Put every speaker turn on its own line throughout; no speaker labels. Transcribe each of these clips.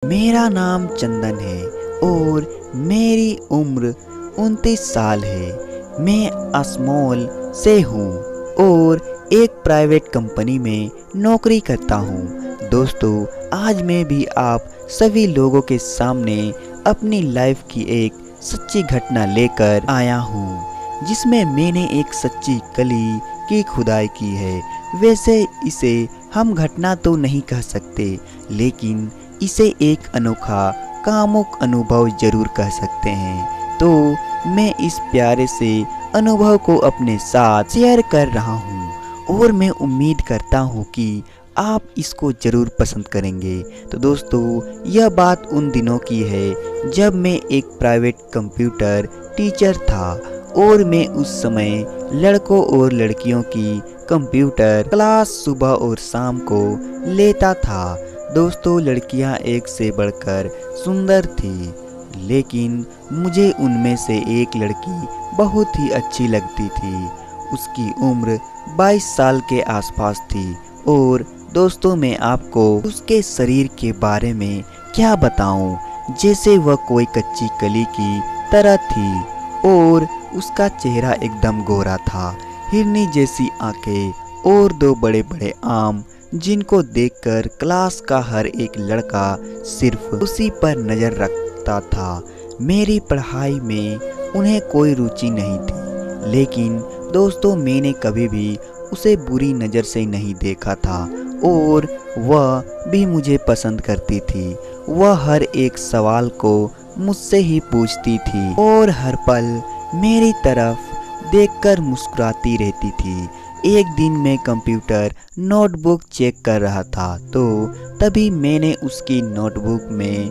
मेरा नाम चंदन है और मेरी उम्र 29 साल है। मैं असमोल से हूँ और एक प्राइवेट कंपनी में नौकरी करता हूँ। दोस्तों, आज मैं भी आप सभी लोगों के सामने अपनी लाइफ की एक सच्ची घटना लेकर आया हूँ, जिसमें मैंने एक सच्ची कली की खुदाई की है। वैसे इसे हम घटना तो नहीं कह सकते, लेकिन इसे एक अनोखा कामुक अनुभव जरूर कह सकते हैं। तो मैं इस प्यारे से अनुभव को अपने साथ शेयर कर रहा हूँ और मैं उम्मीद करता हूँ कि आप इसको ज़रूर पसंद करेंगे। तो दोस्तों, यह बात उन दिनों की है जब मैं एक प्राइवेट कंप्यूटर टीचर था और मैं उस समय लड़कों और लड़कियों की कंप्यूटर क्लास सुबह और शाम को लेता था। दोस्तों, लड़कियां एक से बढ़कर सुंदर थी, लेकिन मुझे उनमें से एक लड़की बहुत ही अच्छी लगती थी। उसकी उम्र 22 साल के आसपास थी और दोस्तों, मैं आपको उसके शरीर के बारे में क्या बताऊं, जैसे वह कोई कच्ची कली की तरह थी और उसका चेहरा एकदम गोरा था, हिरनी जैसी आंखें और दो बड़े बड़े आम, जिनको देखकर क्लास का हर एक लड़का सिर्फ उसी पर नजर रखता था। मेरी पढ़ाई में उन्हें कोई रुचि नहीं थी, लेकिन दोस्तों, मैंने कभी भी उसे बुरी नज़र से नहीं देखा था और वह भी मुझे पसंद करती थी। वह हर एक सवाल को मुझसे ही पूछती थी और हर पल मेरी तरफ देखकर मुस्कुराती रहती थी। एक दिन मैं कंप्यूटर नोटबुक चेक कर रहा था, तो तभी मैंने उसकी नोटबुक में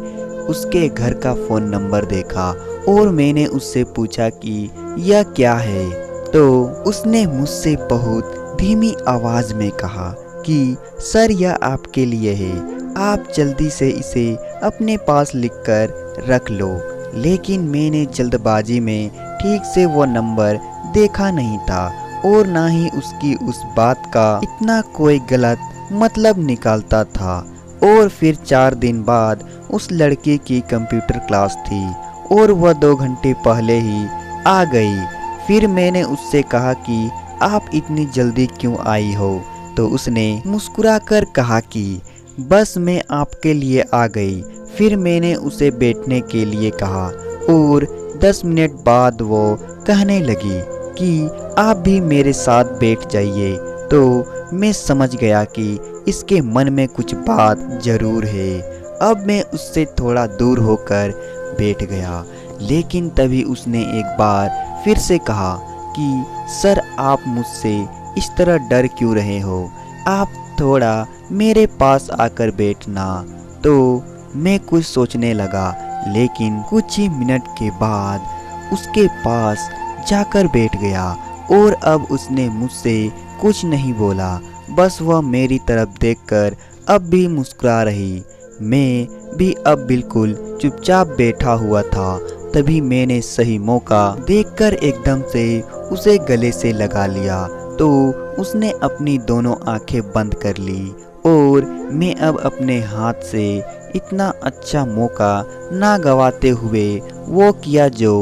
उसके घर का फ़ोन नंबर देखा और मैंने उससे पूछा कि यह क्या है। तो उसने मुझसे बहुत धीमी आवाज़ में कहा कि सर, यह आपके लिए है, आप जल्दी से इसे अपने पास लिखकर रख लो। लेकिन मैंने जल्दबाजी में ठीक से वो नंबर देखा नहीं था और ना ही उसकी उस बात का इतना कोई गलत मतलब निकालता था। और फिर 4 दिन बाद उस लड़की की कंप्यूटर क्लास थी और वह 2 घंटे पहले ही आ गई। फिर मैंने उससे कहा कि आप इतनी जल्दी क्यों आई हो? तो उसने मुस्कुराकर कहा कि बस मैं आपके लिए आ गई। फिर मैंने उसे बैठने के लिए कहा और 10 मिनट बाद वो कहने लगी कि आप भी मेरे साथ बैठ जाइए। तो मैं समझ गया कि इसके मन में कुछ बात जरूर है। अब मैं उससे थोड़ा दूर होकर बैठ गया, लेकिन तभी उसने एक बार फिर से कहा कि सर, आप मुझसे इस तरह डर क्यों रहे हो? आप थोड़ा मेरे पास आकर बैठना। तो मैं कुछ सोचने लगा, लेकिन कुछ ही मिनट के बाद उसके पास जाकर बैठ गया और अब उसने मुझसे कुछ नहीं बोला, बस वह मेरी तरफ देखकर अब भी मुस्कुरा रही। मैं भी अब बिल्कुल चुपचाप बैठा हुआ था। तभी मैंने सही मौका देखकर एकदम से उसे गले से लगा लिया। तो उसने अपनी दोनों आंखें बंद कर ली और मैं अब अपने हाथ से इतना अच्छा मौका ना गवाते हुए वो किया जो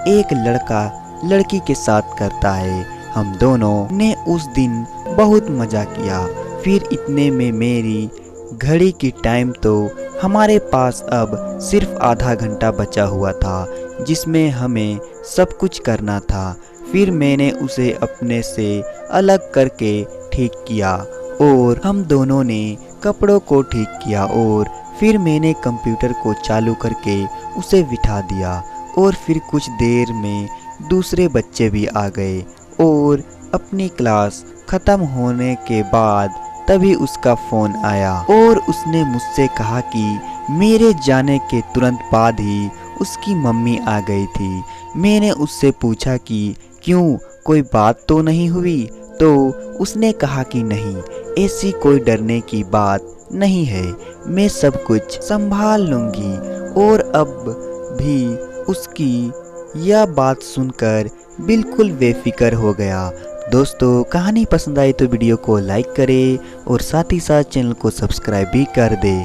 एक लड़का लड़की के साथ करता है। हम दोनों ने उस दिन बहुत मज़ा किया। फिर इतने में मेरी घड़ी की टाइम तो हमारे पास अब सिर्फ आधा घंटा बचा हुआ था, जिसमें हमें सब कुछ करना था। फिर मैंने उसे अपने से अलग करके ठीक किया और हम दोनों ने कपड़ों को ठीक किया और फिर मैंने कंप्यूटर को चालू करके उसे बिठा दिया और फिर कुछ देर में दूसरे बच्चे भी आ गए और अपनी क्लास ख़त्म होने के बाद तभी उसका फ़ोन आया और उसने मुझसे कहा कि मेरे जाने के तुरंत बाद ही उसकी मम्मी आ गई थी। मैंने उससे पूछा कि क्यों, कोई बात तो नहीं हुई? तो उसने कहा कि नहीं, ऐसी कोई डरने की बात नहीं है, मैं सब कुछ संभाल लूँगी। और अब भी उसकी यह बात सुनकर बिल्कुल बेफिक्र हो गया। दोस्तों, कहानी पसंद आई तो वीडियो को लाइक करें और साथ ही साथ चैनल को सब्सक्राइब भी कर दें।